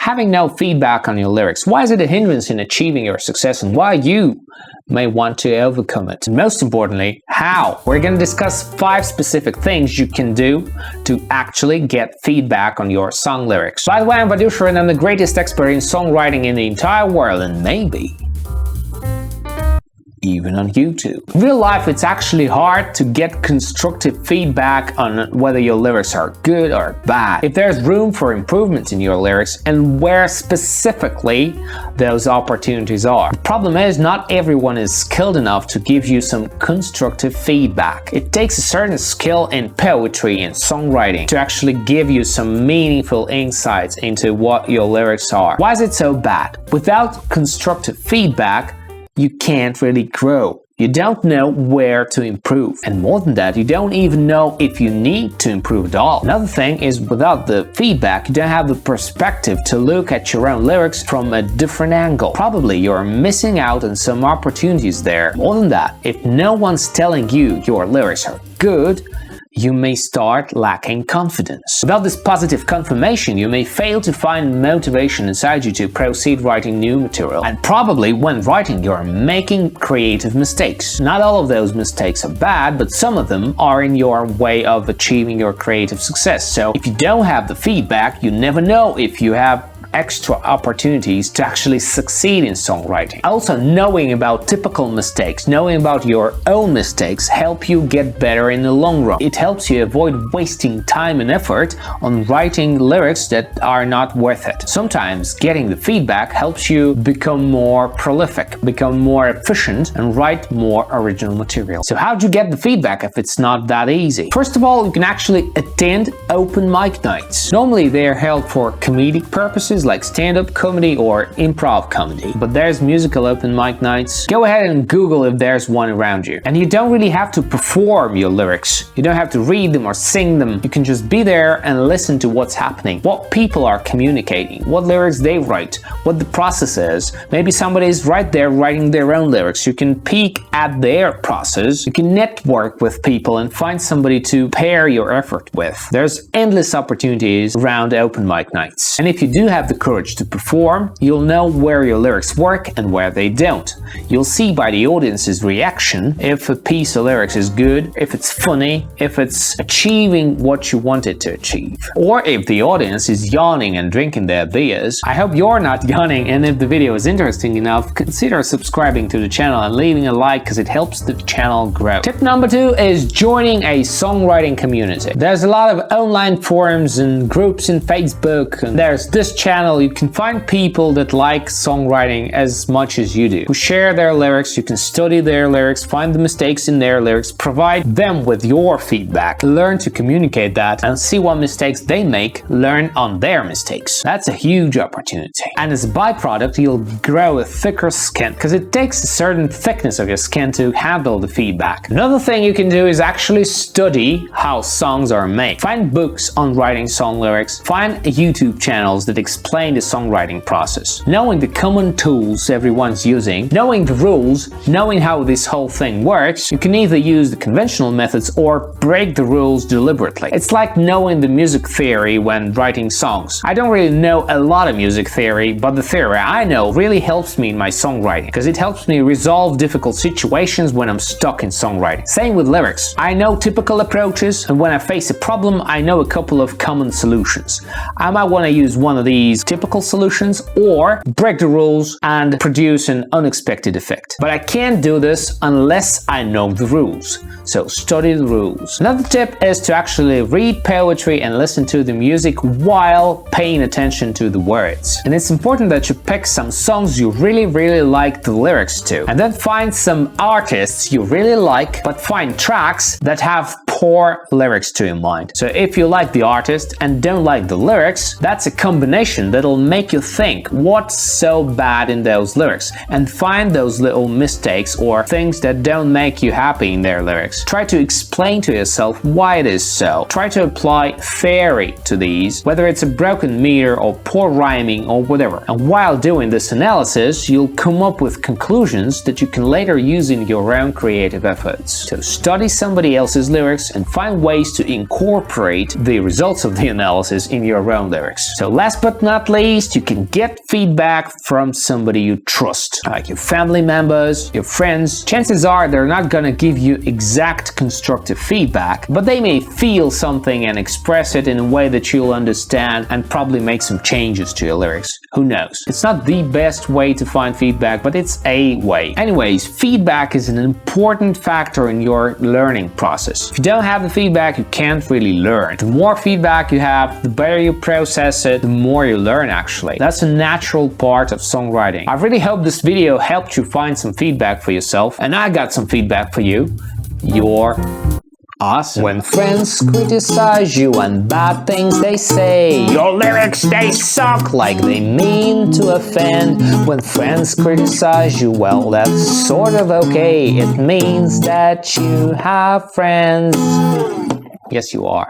Having no feedback on your lyrics, why is it a hindrance in achieving your success and why you may want to overcome it? And most importantly, how? We're going to discuss 5 specific things you can do to actually get feedback on your song lyrics. By the way, I'm Vadusha and I'm the greatest expert in songwriting in the entire world, and maybe even on YouTube. In real life, it's actually hard to get constructive feedback on whether your lyrics are good or bad, if there's room for improvement in your lyrics, and where specifically those opportunities are. The problem is, not everyone is skilled enough to give you some constructive feedback. It takes a certain skill in poetry and songwriting to actually give you some meaningful insights into what your lyrics are. Why is it so bad? Without constructive feedback, you can't really grow. You don't know where to improve. And more than that, you don't even know if you need to improve at all. Another thing is, without the feedback, you don't have the perspective to look at your own lyrics from a different angle. Probably you're missing out on some opportunities there. More than that, if no one's telling you your lyrics are good, you may start lacking confidence. Without this positive confirmation, you may fail to find motivation inside you to proceed writing new material. And probably when writing, you're making creative mistakes. Not all of those mistakes are bad, but some of them are in your way of achieving your creative success. So if you don't have the feedback, you never know if you have extra opportunities to actually succeed in songwriting. Also, knowing about typical mistakes, knowing about your own mistakes, help you get better in the long run. It helps you avoid wasting time and effort on writing lyrics that are not worth it. Sometimes getting the feedback helps you become more prolific, become more efficient, and write more original material. So how do you get the feedback if it's not that easy? First of all, you can actually attend open mic nights. Normally they're held for comedic purposes like stand-up comedy or improv comedy, but there's musical open mic nights. Go ahead and Google if there's one around you. And you don't really have to perform your lyrics. You don't have to read them or sing them. You can just be there and listen to what's happening, what people are communicating, what lyrics they write, what the process is. Maybe somebody's right there writing their own lyrics. You can peek at their process. You can network with people and find somebody to pair your effort with. There's endless opportunities around open mic nights. And if you do have the courage to perform, you'll know where your lyrics work and where they don't. You'll see by the audience's reaction if a piece of lyrics is good, if it's funny, if it's achieving what you want it to achieve, or if the audience is yawning and drinking their beers. I hope you're not yawning, and if the video is interesting enough, consider subscribing to the channel and leaving a like because it helps the channel grow. Tip number 2 is joining a songwriting community. There's a lot of online forums and groups in Facebook, and there's this channel. You can find people that like songwriting as much as you do, who share their lyrics. You can study their lyrics, find the mistakes in their lyrics, provide them with your feedback, learn to communicate that, and see what mistakes they make, learn on their mistakes. That's a huge opportunity. And as a byproduct, you'll grow a thicker skin, because it takes a certain thickness of your skin to handle the feedback. Another thing you can do is actually study how songs are made. Find books on writing song lyrics, find YouTube channels that explain the songwriting process. Knowing the common tools everyone's using, knowing the rules, knowing how this whole thing works, you can either use the conventional methods or break the rules deliberately. It's like knowing the music theory when writing songs. I don't really know a lot of music theory, but the theory I know really helps me in my songwriting, because it helps me resolve difficult situations when I'm stuck in songwriting. Same with lyrics. I know typical approaches, and when I face a problem, I know a couple of common solutions. I might want to use one of these typical solutions or break the rules and produce an unexpected effect. But I can't do this unless I know the rules. So study the rules. Another tip is to actually read poetry and listen to the music while paying attention to the words. And it's important that you pick some songs you really like the lyrics to, and then find some artists you really like, but find tracks that have poor lyrics to in mind. So if you like the artist and don't like the lyrics, that's a combination that'll make you think what's so bad in those lyrics, and find those little mistakes or things that don't make you happy in their lyrics. Try to explain to yourself why it is so. Try to apply theory to these, whether it's a broken meter or poor rhyming or whatever. And while doing this analysis, you'll come up with conclusions that you can later use in your own creative efforts. So study somebody else's lyrics lyrics and find ways to incorporate the results of the analysis in your own lyrics. So last but not least, you can get feedback from somebody you trust, like your family members, your friends. Chances are they're not gonna give you exact constructive feedback, but they may feel something and express it in a way that you'll understand and probably make some changes to your lyrics. Who knows? It's not the best way to find feedback, but it's a way. Anyways, feedback is an important factor in your learning process. If you don't have the feedback, you can't really learn. The more feedback you have, the better you process it, the more you learn actually. That's a natural part of songwriting. I really hope this video helped you find some feedback for yourself, and I got some feedback for you. You're awesome. When friends criticize you and bad things they say, your lyrics they suck like they mean to offend. When friends criticize you, well, that's sort of okay. It means that you have friends. Yes, you are.